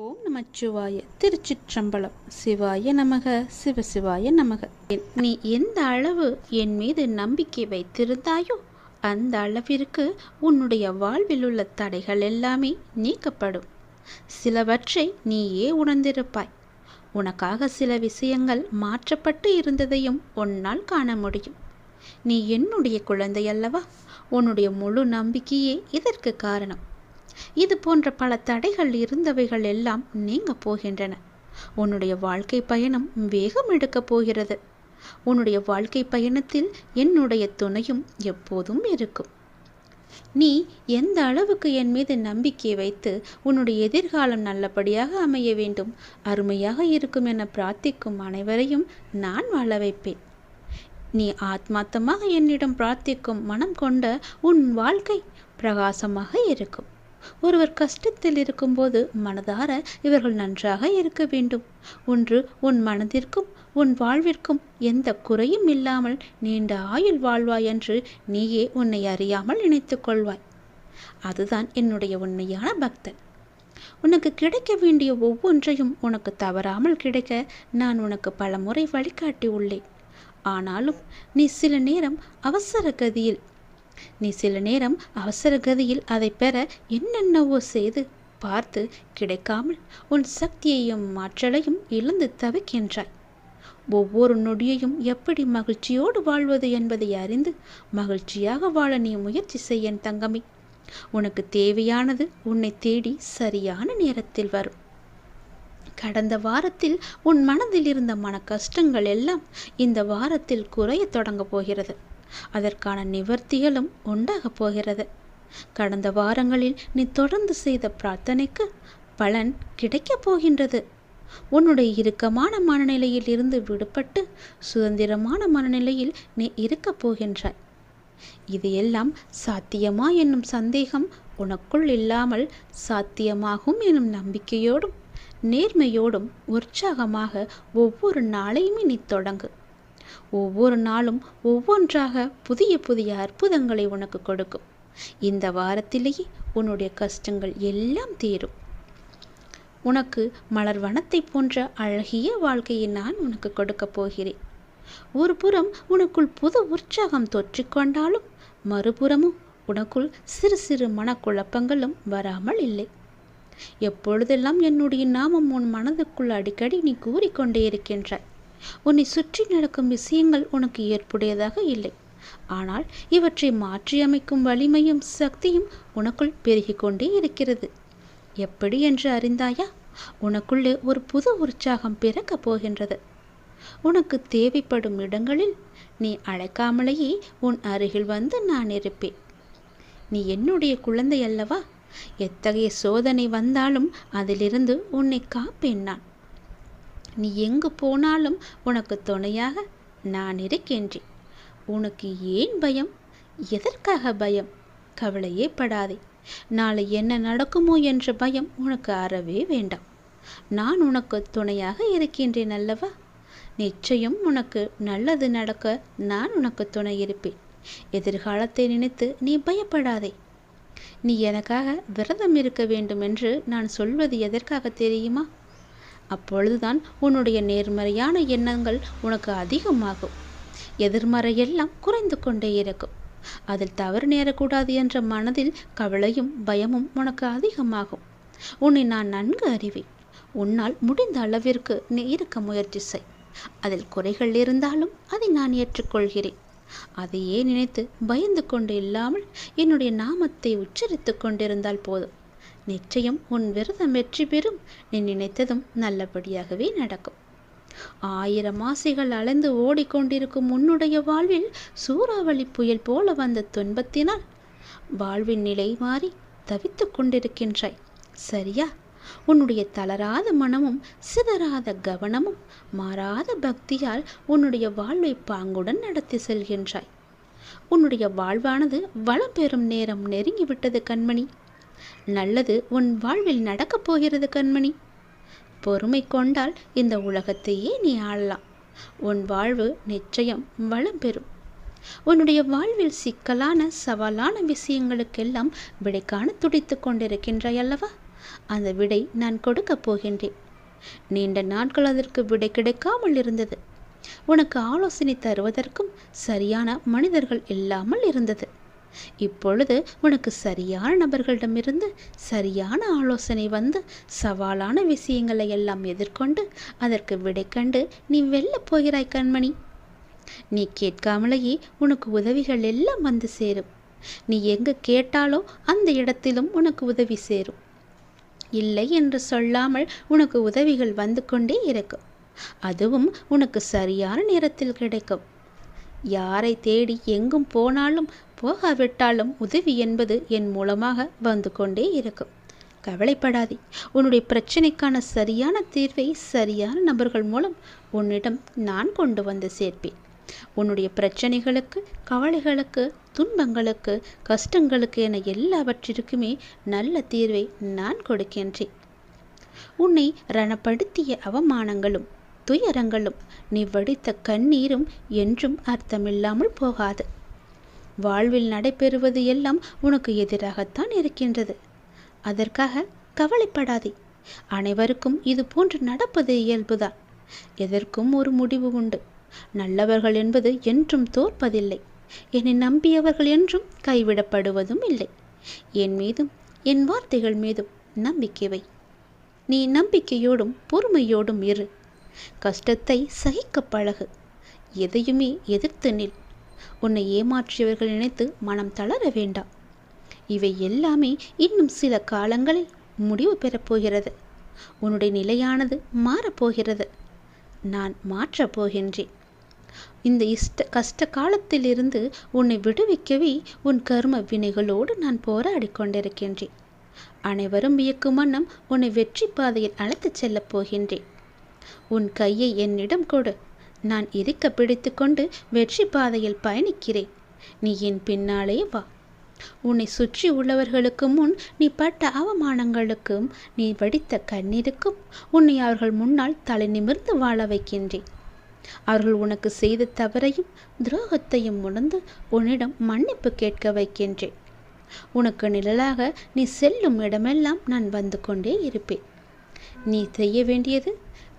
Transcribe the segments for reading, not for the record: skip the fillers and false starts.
ஓம் நமச்சிவாய. திருச்சிற்றம்பலம். சிவாய நமக, சிவசிவாய நமக. நீ எந்த அளவு என் மீது நம்பிக்கை வைத்திருந்தாயோ அந்த அளவிற்கு உன்னுடைய வாழ்வில் உள்ள தடைகள் எல்லாமே நீக்கப்படும். சிலவற்றை நீயே உணர்ந்திருப்பாய். உனக்காக சில விஷயங்கள் மாற்றப்பட்டு இருந்ததையும் உன்னால் காண முடியும். நீ என்னுடைய குழந்தை அல்லவா? உன்னுடைய முழு நம்பிக்கையே இதற்கு காரணம். இது போன்ற பல தடைகள் இருந்தவைகள் எல்லாம் நீங்க போகின்றன. உன்னுடைய வாழ்க்கை பயணம் வேகம் எடுக்கப் போகிறது. உன்னுடைய வாழ்க்கை பயணத்தில் என்னுடைய துணையும் எப்போதும் இருக்கும். நீ எந்த அளவுக்கு என் மீது நம்பிக்கை வைத்து உன்னுடைய எதிர்காலம் நல்லபடியாக அமைய வேண்டும், அருமையாக இருக்கும் என பிரார்த்திக்கும் அனைவரையும் நான் வாழ வைப்பேன். நீ ஆத்மார்த்தமாக என்னிடம் பிரார்த்திக்கும் மனம் கொண்ட உன் வாழ்க்கை பிரகாசமாக இருக்கும். ஒருவர் கஷ்டத்தில் இருக்கும்போது மனதார இவர்கள் நன்றாக இருக்க வேண்டும். ஒன்று உன் மனதிற்கும் உன் வாழ்விற்கும் எந்த குறையும் இல்லாமல் நீண்ட ஆயுள் வாழ்வாய் என்று நீயே உன்னை அறியாமல் நினைத்து கொள்வாய். அதுதான் என்னுடைய உண்மையான பக்தன். உனக்கு கிடைக்க வேண்டிய ஒவ்வொன்றையும் உனக்கு தவறாமல் கிடைக்க நான் உனக்கு பல முறை வழிகாட்டி உள்ளேன். ஆனாலும் நீ சில நேரம் அவசர கதியில் அதை பெற என்னென்னவோ செய்து பார்த்து கிடைக்காமல் உன் சக்தியையும் ஆற்றலையும் இழந்து தவிக்கின்றாய். ஒவ்வொரு நொடியையும் எப்படி மகிழ்ச்சியோடு வாழ்வது என்பதை அறிந்து மகிழ்ச்சியாக வாழ நீ முயற்சி செய்ய தங்கமே. உனக்கு தேவையானது உன்னை தேடி சரியான நேரத்தில் வரும். கடந்த வாரத்தில் உன் மனதில் இருந்த மன கஷ்டங்கள் எல்லாம் இந்த வாரத்தில் குறைய தொடங்க போகிறது. அதற்கான நிவர்த்திகளும் உண்டாகப் போகிறது. கடந்த வாரங்களில் நீ தொடர்ந்து செய்த பிரார்த்தனைக்கு பலன் கிடைக்கப் போகின்றது. உன்னுடைய இறுக்கமான மனநிலையில் இருந்து விடுபட்டு சுதந்திரமான மனநிலையில் நீ இருக்கப் போகின்றாய். இது எல்லாம் சாத்தியமா என்னும் சந்தேகம் உனக்குள் இல்லாமல் சாத்தியமாகும் எனும் நம்பிக்கையோடும் நேர்மையோடும் உற்சாகமாக ஒவ்வொரு நாளையுமே நீ தொடங்கு. ஒவ்வொரு நாளும் ஒவ்வொன்றாக புதிய புதிய அற்புதங்களை உனக்கு கொடுக்கும். இந்த வாரத்திலேயே உன்னுடைய கஷ்டங்கள் எல்லாம் தீரும். உனக்கு மலர் வனத்தை போன்ற அழகிய வாழ்க்கையை நான் உனக்கு கொடுக்க போகிறேன். ஒரு புறம் உனக்குள் புது உற்சாகம் தொற்றிக்கொண்டாலும் மறுபுறமும் உனக்குள் சிறு சிறு மனக்குழப்பங்களும் வராமல் இல்லை. எப்பொழுதெல்லாம் என்னுடைய நாமம் உன் மனதுக்குள் அடிக்கடி நீ கூறிக்கொண்டே இருக்கின்றாய். உன்னை சுற்றி நடக்கும் விஷயங்கள் உனக்கு ஏற்புடையதாக இல்லை. ஆனால் இவற்றை மாற்றியமைக்கும் வலிமையும் சக்தியும் உனக்குள் பெருகிக் கொண்டே இருக்கிறது. எப்படி என்று அறிந்தாயா? உனக்குள்ளே ஒரு புது உற்சாகம் பிறக்கப் போகின்றது. உனக்கு தேவைப்படும் இடங்களில் நீ அழைக்காமலேயே உன் அருகில் வந்து நான் இருப்பேன். நீ என்னுடைய குழந்தை அல்லவா? எத்தகைய சோதனை வந்தாலும் அதிலிருந்து உன்னை காப்பேன் நான். நீ எங்கு போனாலும் உனக்கு துணையாக நான் இருக்கின்றேன். உனக்கு ஏன் பயம்? எதற்காக பயம்? கவலையே படாதே. நாளை என்ன நடக்குமோ என்ற பயம் உனக்கு அறவே வேண்டாம். நான் உனக்கு துணையாக இருக்கின்றேன் அல்லவா? நிச்சயம் உனக்கு நல்லது நடக்க நான் உனக்கு துணை இருப்பேன். எதிர்காலத்தை நினைத்து நீ பயப்படாதே. நீ எனக்காக விரதம் இருக்க வேண்டும் என்று நான் சொல்வது எதற்காக தெரியுமா? அப்பொழுதுதான் உன்னுடைய நேர்மறையான எண்ணங்கள் உனக்கு அதிகமாகும். எதிர்மறையெல்லாம் குறைந்து கொண்டே இருக்கும். அதில் தவறு நேரக்கூடாது என்ற மனதில் கவலையும் பயமும் உனக்கு அதிகமாகும். உன்னை நான் நன்கு அறிவேன். உன்னால் முடிந்த அளவிற்கு நீ இருக்க முயற்சி செய். அதில் குறைகள் இருந்தாலும் அதை நான் ஏற்றுக்கொள்கிறேன். அதையே நினைத்து பயந்து கொண்டு இல்லாமல் என்னுடைய நாமத்தை உச்சரித்து கொண்டிருந்தால் போதும். நிச்சயம் உன் விரதம் வெற்றி பெறும். நீ நினைத்ததும் நல்லபடியாகவே நடக்கும். 1000 ஆசைகள் அலைந்து ஓடிக்கொண்டிருக்கும் உன்னுடைய வாழ்வில் சூறாவளி புயல் போல வந்த துன்பத்தினால் வாழ்வின் நிலை மாறி தவித்து கொண்டிருக்கின்றாய். சரியா? உன்னுடைய தளராத மனமும் சிதறாத கவனமும் மாறாத பக்தியால் உன்னுடைய வாழ்வை பாங்குடன் நடத்தி செல்கின்றாய். உன்னுடைய வாழ்வானது வளம் பெறும் நேரம் நெருங்கிவிட்டது கண்மணி. நல்லது உன் வாழ்வில் நடக்கப் போகிறது கண்மணி. பொறுமை கொண்டால் இந்த உலகத்தையே நீ ஆளலாம். உன் வாழ்வு நிச்சயம் வளம் பெறும். உன்னுடைய வாழ்வில் சிக்கலான சவாலான விஷயங்களுக்கெல்லாம் விடை காண துடித்து கொண்டிருக்கின்றாய் அல்லவா? அந்த விடை நான் கொடுக்கப் போகின்றேன். நீண்ட நாட்கள் அதற்கு விடை கிடைக்காமல் இருந்தது. உனக்கு ஆலோசனை தருவதற்கும் சரியான மனிதர்கள் இல்லாமல் இருந்தது. இப்பொழுது உனக்கு சரியான நபர்களிடமிருந்து சரியான ஆலோசனை வந்து சவாலான விஷயங்களை எல்லாம் எதிர்கொண்டு அதற்கு விடை கண்டு நீ வெல்லப் போகிறாய் கண்மணி. நீ கேட்காமலேயே உனக்கு உதவிகள் எல்லாம் வந்து சேரும். நீ எங்கு கேட்டாலோ அந்த இடத்திலும் உனக்கு உதவி சேரும். இல்லை என்று சொல்லாமல் உனக்கு உதவிகள் வந்து கொண்டே இருக்கும். அதுவும் உனக்கு சரியான நேரத்தில் கிடைக்கும். யாரை தேடி எங்கும் போனாலும் போகாவிட்டாலும் உதவி என்பது என் மூலமாக வந்து கொண்டே இருக்கும். கவலைப்படாதே. உன்னுடைய பிரச்சனைக்கான சரியான தீர்வை சரியான நபர்கள் மூலம் உன்னிடம் நான் கொண்டு வந்து சேர்ப்பேன். உன்னுடைய பிரச்சனைகளுக்கு, கவலைகளுக்கு, துன்பங்களுக்கு, கஷ்டங்களுக்கு என எல்லாவற்றிற்குமே நல்ல தீர்வை நான் கொடுக்கின்றேன். உன்னை ரணப்படுத்திய அவமானங்களும் துயரங்களும் நீ வடித்த கண்ணீரும் என்றும் அர்த்தமில்லாமல் போகாது. வாழ்வில் நடைபெறுவது எல்லாம் உனக்கு எதிராகத்தான் இருக்கின்றது. அதற்காக கவலைப்படாதே. அனைவருக்கும் இது போன்று நடப்பது இயல்புதான். எதற்கும் ஒரு முடிவு உண்டு. நல்லவர்கள் என்பது என்றும் தோற்பதில்லை. என்னை நம்பியவர்கள் என்றும் கைவிடப்படுவதும் இல்லை. என் மீதும் என் வார்த்தைகள் மீதும் நம்பிக்கை வை. நீ நம்பிக்கையோடும் பொறுமையோடும் இரு. கஷ்டத்தை சகிக்க பழகு. எதையுமே எதிர்த்து நில். உன்னை ஏமாற்றியவர்கள் நினைத்து மனம் தளர வேண்டாம். இவை எல்லாமே இன்னும் சில காலங்களில் முடிவு பெறப்போகிறது. உன்னுடைய நிலையானது மாறப்போகிறது. நான் மாற்றப் போகின்றேன். இந்த கஷ்ட காலத்திலிருந்து உன்னை விடுவிக்கவே உன் கர்ம வினைகளோடு நான் போராடி கொண்டிருக்கின்றேன். அனைவரும் வியக்கும் வண்ணம் உன்னை வெற்றி பாதையில் அழைத்துச் செல்லப் போகின்றேன். உன் கையை என்னிடம் கொடு. நான் இறுக்க பிடித்து கொண்டு வெற்றி பாதையில் பயணிக்கிறேன். நீ என் பின்னாலே வா. உன்னை சுற்றி உள்ளவர்களுக்கு முன் நீ பட்ட அவமானங்களுக்கும் நீ வடித்த கண்ணீருக்கும் உன்னை அவர்கள் முன்னால் தலை நிமிர்ந்து வாழ வைக்கின்றேன். அவர்கள் உனக்கு செய்த தவறையும் துரோகத்தையும் உணர்ந்து உன்னிடம் மன்னிப்பு கேட்க வைக்கின்றேன். உனக்கு நிழலாக நீ செல்லும் இடமெல்லாம் நான் வந்து கொண்டே இருப்பேன். நீ செய்ய வேண்டியது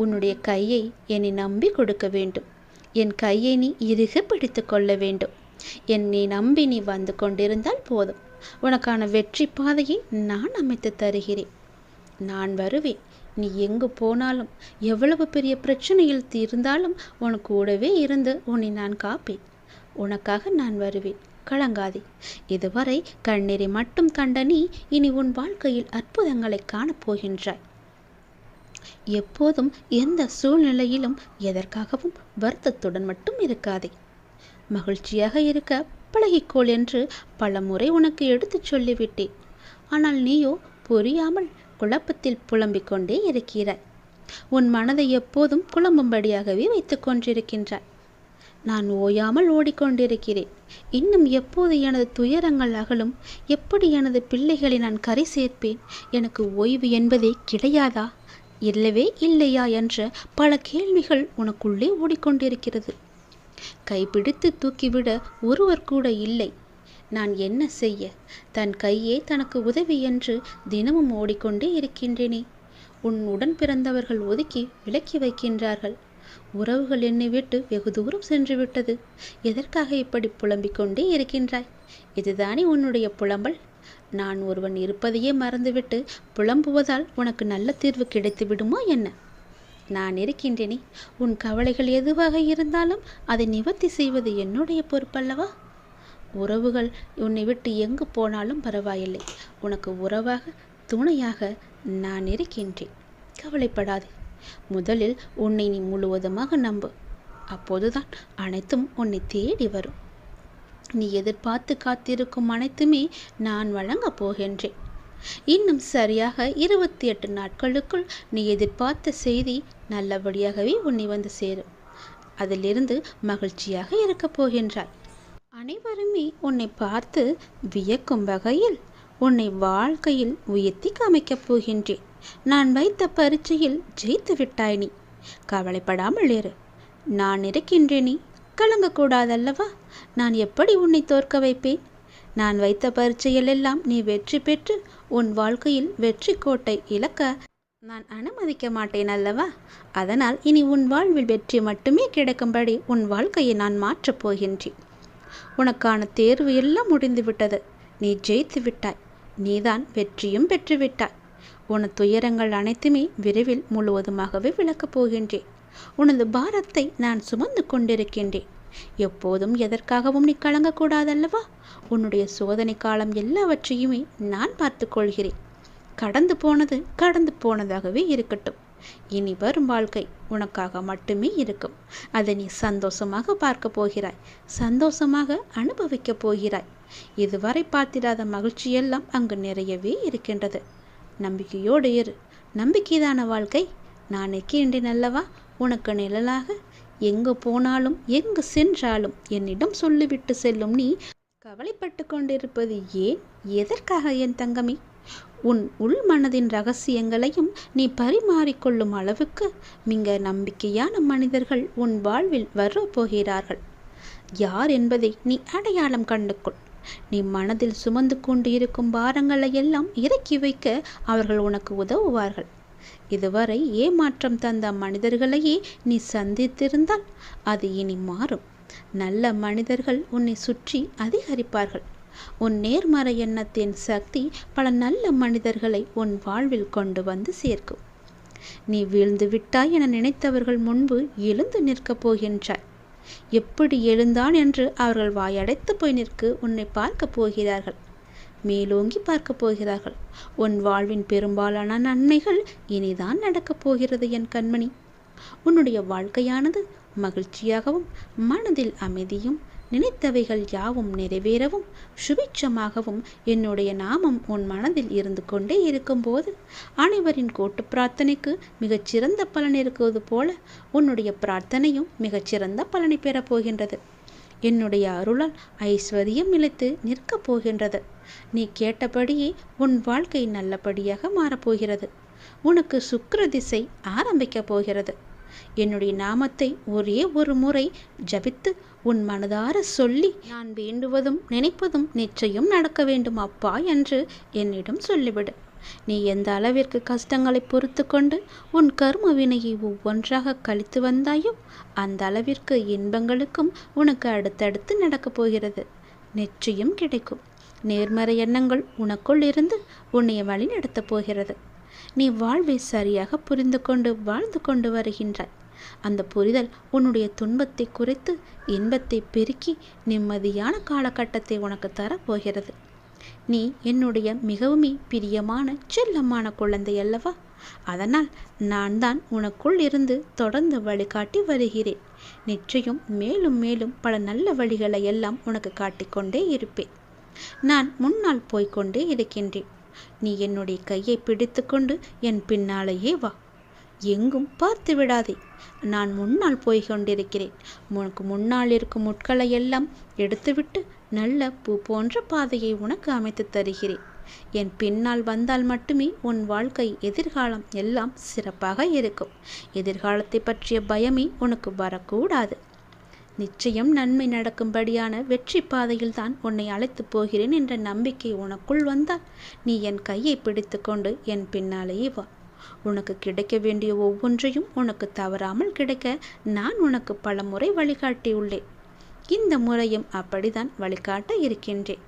உன்னுடைய கையை என்னை நம்பி கொடுக்க வேண்டும். என் கையை நீ இறுக பிடித்து கொள்ள வேண்டும். என்னை நம்பி நீ வந்து கொண்டிருந்தால் போதும். உனக்கான வெற்றி பாதையை நான் அமைத்து தருகிறேன். நான் வருவேன். நீ எங்கு போனாலும் எவ்வளவு பெரிய பிரச்சனையில் தீர்ந்தாலும் உனக்கு கூடவே இருந்து உன்னை நான் காப்பேன். உனக்காக நான் வருவேன். கலங்காதே. இதுவரை கண்ணீரை மட்டும் கண்ட நீ இனி உன் வாழ்க்கையில் அற்புதங்களை காணப்போகின்றாய். எப்போதும் எந்த சூழ்நிலையிலும் எதற்காகவும் வருத்தத்துடன் மட்டும் இருக்காதே. மகிழ்ச்சியாக இருக்க பழகிக்கோள் என்று பல முறை உனக்கு எடுத்துச் சொல்லிவிட்டேன். ஆனால் நீயோ புரியாமல் குழப்பத்தில் புலம்பிக் கொண்டே இருக்கிறாய். உன் மனதை எப்போதும் குழம்பும்படியாகவே வைத்துக் கொண்டிருக்கின்றாய். நான் ஓயாமல் ஓடிக்கொண்டிருக்கிறேன். இன்னும் எப்போது எனது துயரங்கள் அகலும்? எப்படி எனது பிள்ளைகளை நான் கரை சேர்ப்பேன்? எனக்கு ஓய்வு என்பதே கிடையாதா? இல்லவே இல்லையா என்ற பல கேள்விகள் உனக்குள்ளே ஓடிக்கொண்டிருக்கிறது. கைப்பிடித்து தூக்கிவிட ஒருவர் கூட இல்லை. நான் என்ன செய்ய? தன் கையே தனக்கு உதவி என்று தினமும் ஓடிக்கொண்டே இருக்கின்றேனே. உன் உடன் பிறந்தவர்கள் ஒதுக்கி விலக்கி வைக்கின்றார்கள். உறவுகள் என்னை விட்டு வெகு தூரம் சென்று விட்டது. எதற்காக இப்படி புலம்பிக் கொண்டே இருக்கின்றாய்? இதுதானே உன்னுடைய புலம்பல்? நான் ஒருவன் இருப்பதையே மறந்துவிட்டு புலம்புவதால் உனக்கு நல்ல தீர்வு கிடைத்து விடுமா என்ன? நான் இருக்கின்றேனே. உன் கவலைகள் எதுவாக இருந்தாலும் அதை நிவர்த்தி செய்வது என்னுடைய பொறுப்பல்லவா? உறவுகள் உன்னை விட்டு எங்கு போனாலும் பரவாயில்லை. உனக்கு உறவாக, துணையாக நான் இருக்கின்றேன். கவலைப்படாதே. முதலில் உன்னை நீ முழுவதுமாக நம்பு. அப்போதுதான் அனைத்தும் உன்னை தேடி வரும். நீ எதிர்பார்த்து காத்திருக்கும் அனைத்துமே நான் வழங்கப் போகின்றேன். இன்னும் சரியாக 28 நாட்களுக்குள் நீ எதிர்பார்த்த செய்தி நல்லபடியாகவே உன்னை வந்து சேரும். அதிலிருந்து மகிழ்ச்சியாக இருக்கப் போகின்றாய். அனைவருமே உன்னை பார்த்து வியக்கும் வகையில் உன்னை வாழ்க்கையில் உயர்த்தி காமிக்கப் போகின்றேன். நான் வைத்த பரீட்சையில் ஜெயித்து விட்டாய் நீ. கவலைப்படாமல் இரு. நான் இருக்கின்றேன். நீ கலங்கக்கூடாதல்லவா? நான் எப்படி உன்னை தோற்க வைப்பேன்? நான் வைத்த பரீட்சையில் எல்லாம் நீ வெற்றி பெற்று உன் வாழ்க்கையில் வெற்றி கோட்டை இழக்க நான் அனுமதிக்க மாட்டேன் அல்லவா? அதனால் இனி உன் வாழ்வில் வெற்றி மட்டுமே கிடைக்கும்படி உன் வாழ்க்கையை நான் மாற்றப் போகின்றேன். உனக்கான தேர்வு எல்லாம் முடிந்து விட்டது. நீ ஜெயித்து விட்டாய். நீதான் வெற்றியும் பெற்றுவிட்டாய். உனது துயரங்கள் அனைத்துமே விரைவில் முழுவதுமாகவே விளக்கப் போகின்றேன். உனது பாரத்தை நான் சுமந்து கொண்டிருக்கின்றேன். எப்போதும் எதற்காகவும் நீ கலங்கக்கூடாதல்லவா? உன்னுடைய சோதனை காலம் எல்லாவற்றையுமே நான் பார்த்து கொள்கிறேன். கடந்து போனது கடந்து போனதாகவே இருக்கட்டும். இனி வரும் வாழ்க்கை உனக்காக மட்டுமே இருக்கும். அதை நீ சந்தோஷமாக பார்க்க போகிறாய். சந்தோஷமாக அனுபவிக்கப் போகிறாய். இதுவரை பார்த்திடாத மகிழ்ச்சியெல்லாம் அங்கு நிறையவே இருக்கின்றது. நம்பிக்கையோடு இரு. நம்பிக்கைதான வாழ்க்கை. நான் இருக்கின்றேன் அல்லவா உனக்கு நிழலாக. எங்கு போனாலும் எங்கு சென்றாலும் என்னிடம் சொல்லிவிட்டு செல்லும் நீ கவலைப்பட்டு கொண்டிருப்பது ஏன்? எதற்காக என் தங்கமே? உன் உள் மனதின் ரகசியங்களையும் நீ பரிமாறிக்கொள்ளும் அளவுக்கு மிக நம்பிக்கையான மனிதர்கள் உன் வாழ்வில் வரப்போகிறார்கள். யார் என்பதை நீ அடையாளம் கண்டுகொள். நீ மனதில் சுமந்து கொண்டு இருக்கும் பாரங்களை எல்லாம் இறக்கி வைக்க அவர்கள் உனக்கு உதவுவார்கள். இதுவரை ஏமாற்றம் தந்த மனிதர்களையே நீ சந்தித்திருந்தால் அது இனி மாறும். நல்ல மனிதர்கள் உன்னை சுற்றி அதிகரிப்பார்கள். உன் நேர்மறை எண்ணத்தின் சக்தி பல நல்ல மனிதர்களை உன் வாழ்வில் கொண்டு வந்து சேர்க்கும். நீ வீழ்ந்து விட்டாய் என நினைத்தவர்கள் முன்பு எழுந்து நிற்கப் போகின்றாய். எப்படி எழுந்தான் என்று அவர்கள் வாயடைத்து போய் நிற்கு உன்னை பார்க்க போகிறார்கள். மேலோங்கி பார்க்க போகிறார்கள். உன் வாழ்வின் பெரும்பாலான நன்மைகள் இனிதான் நடக்கப் போகிறது என் கண்மணி. உன்னுடைய வாழ்க்கையானது மகிழ்ச்சியாகவும் மனதில் அமைதியும் நினைத்தவைகள் யாவும் நிறைவேறவும் சுபிட்சமாகவும் என்னுடைய நாமம் உன் மனதில் இருந்து கொண்டே இருக்கும்போது அனைவரின் கூட்டு பிரார்த்தனைக்கு மிகச்சிறந்த பலன் இருக்குவது போல உன்னுடைய பிரார்த்தனையும் மிகச்சிறந்த பலனை பெறப் போகின்றது. என்னுடைய அருளால் ஐஸ்வர்யம் நிலைத்து நிற்கப் போகின்றது. நீ கேட்டபடியே உன் வாழ்க்கை நல்லபடியாக மாறப்போகிறது. உனக்கு சுக்கிர திசை ஆரம்பிக்கப் போகிறது. என்னுடைய நாமத்தை ஒரே ஒரு முறை ஜபித்து உன் மனதார சொல்லி நான் வேண்டுவதும் நினைப்பதும் நிச்சயம் நடக்க வேண்டும் அப்பா என்று என்னிடம் சொல்லிவிடு. நீ எந்த அளவிற்கு கஷ்டங்களை பொறுத்து கொண்டு உன் கர்ம வினையை ஒவ்வொன்றாக கழித்து வந்தாயோ அந்த அளவிற்கு இன்பங்களுக்கும் உனக்கு அடுத்தடுத்து நடக்கப் போகிறது. நிச்சயம் கிடைக்கும். நேர்மறை எண்ணங்கள் உனக்குள் இருந்து உன்னை வழி நடத்தப் போகிறது. நீ வாழ்வை சரியாக புரிந்து கொண்டு வாழ்ந்து கொண்டு வருகின்றாய். அந்த புரிதல் உன்னுடைய துன்பத்தை குறைத்து இன்பத்தை பெருக்கி நிம்மதியான காலகட்டத்தை உனக்கு தரப்போகிறது. நீ என்னுடைய மிகவுமே பிரியமான செல்லமான குழந்தை அல்லவா? அதனால் நான் தான் உனக்குள் இருந்து தொடர்ந்து வழிகாட்டி வருகிறேன். நிச்சயம் மேலும் மேலும் பல நல்ல வழிகளை எல்லாம் உனக்கு காட்டிக்கொண்டே இருப்பேன். நான் முன்னால் போய்கொண்டே இருக்கின்றேன். நீ என்னுடைய கையை பிடித்து கொண்டு என் பின்னாலேயே வா. எங்கும் பார்த்து விடாதே. நான் முன்னால் போய் கொண்டிருக்கிறேன். உனக்கு முன்னால் இருக்கும் முட்களை எல்லாம் எடுத்துவிட்டு நல்ல பூ போன்ற பாதையை உனக்கு அமைத்து தருகிறேன். என் பின்னால் வந்தால் மட்டுமே உன் வாழ்க்கை எதிர்காலம் எல்லாம் சிறப்பாக இருக்கும். எதிர்காலத்தை பற்றிய பயமே உனக்கு வரக்கூடாது. நிச்சயம் நன்மை நடக்கும்படியான வெற்றி பாதையில் தான் உன்னை அழைத்து போகிறேன் என்ற நம்பிக்கை உனக்குள் வந்தால் நீ என் கையை பிடித்து கொண்டு என் பின்னாலேயே வா. உனக்கு கிடைக்க வேண்டிய ஒவ்வொன்றையும் உனக்கு தவறாமல் கிடைக்க நான் உனக்கு பல முறை வழிகாட்டியுள்ளேன். இந்த முறையும் அப்படித்தான் வழிகாட்ட இருக்கின்றேன்.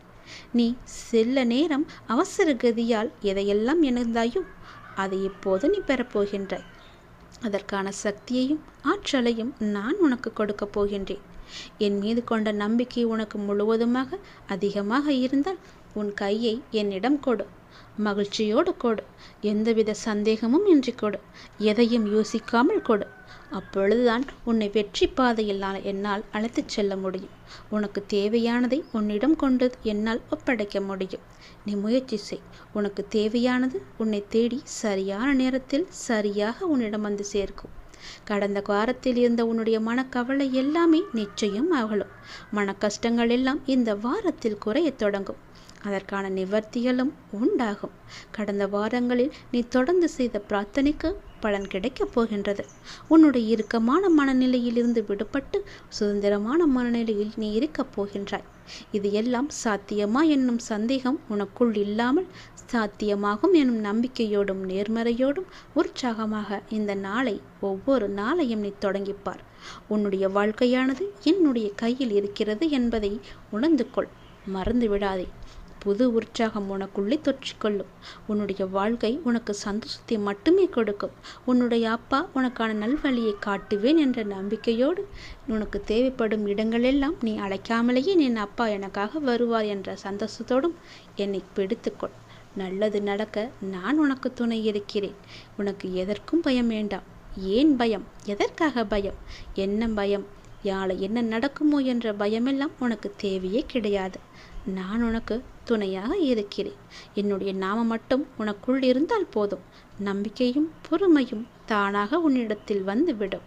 நீ சில நேரம் அவசர கதியால் எதையெல்லாம் இணைந்தாயோ அதை இப்போது நீ பெறப்போகின்றாய். அதற்கான சக்தியையும் ஆற்றலையும் நான் உனக்கு கொடுக்கப் போகின்றேன். என் மீது கொண்ட நம்பிக்கை உனக்கு முழுவதுமாக அதிகமாக இருந்தால் உன் கையை என்னிடம் கொடு. மகிழ்ச்சியோடு கொடு. எந்தவித சந்தேகமும் இன்றி கொடு. எதையும் யோசிக்காமல் கொடு. அப்பொழுதுதான் உன்னை வெற்றி பாதையில் என்னால் அழைத்துச் செல்ல முடியும். உனக்கு தேவையானதை உன்னிடம் கொண்டு என்னால் ஒப்படைக்க முடியும். நீ முயற்சி செய். உனக்கு தேவையானது உன்னை தேடி சரியான நேரத்தில் சரியாக உன்னிடம் வந்து சேர்க்கும். கடந்த வாரத்தில் இருந்த உன்னுடைய மனக்கவலை எல்லாமே நிச்சயம் அகலும். மன கஷ்டங்கள் எல்லாம் இந்த வாரத்தில் குறையத் தொடங்கும். அதற்கான நிவர்த்திகளும் உண்டாகும். கடந்த வாரங்களில் நீ தொடர்ந்து செய்த பிரார்த்தனைக்கு பலன் கிடைக்கப் போகின்றது. உன்னுடைய இறுக்கமான மனநிலையில் இருந்து விடுபட்டு சுதந்திரமான மனநிலையில் நீ இருக்கப் போகின்றாய். இது எல்லாம் சாத்தியமா என்னும் சந்தேகம் உனக்குள் இல்லாமல் சாத்தியமாகும் எனும் நம்பிக்கையோடும் நேர்மறையோடும் உற்சாகமாக இந்த நாளை ஒவ்வொரு நாளையும் நீ தொடங்கிப்பார். உன்னுடைய வாழ்க்கையானது என்னுடைய கையில் இருக்கிறது என்பதை உணர்ந்து கொள். மறந்து விடாதே. புது உற்சாகம் உனக்குள்ளே தொற்றிக்கொள்ளும். உன்னுடைய வாழ்க்கை உனக்கு சந்தோஷத்தை மட்டுமே கொடுக்கும். உன்னுடைய அப்பா உனக்கான நல்வழியை காட்டுவேன் என்ற நம்பிக்கையோடு உனக்கு தேவைப்படும் இடங்களெல்லாம் நீ அழைக்காமலேயே என் அப்பா எனக்காக வருவார் என்ற சந்தோஷத்தோடும் என்னை பிடித்துக்கொள். நல்லது நடக்க நான் உனக்கு துணை இருக்கிறேன். உனக்கு எதற்கும் பயம் வேண்டாம். ஏன் பயம்? எதற்காக பயம்? என்ன பயம்? யாழை என்ன நடக்குமோ என்ற பயமெல்லாம் உனக்கு தேவையே கிடையாது. நான் உனக்கு துணையாக இருக்கிறேன். என்னுடைய நாமம் மட்டும் உனக்குள் இருந்தால் போதும். நம்பிக்கையும் பொறுமையும் தானாக உன்னிடத்தில் வந்துவிடும்.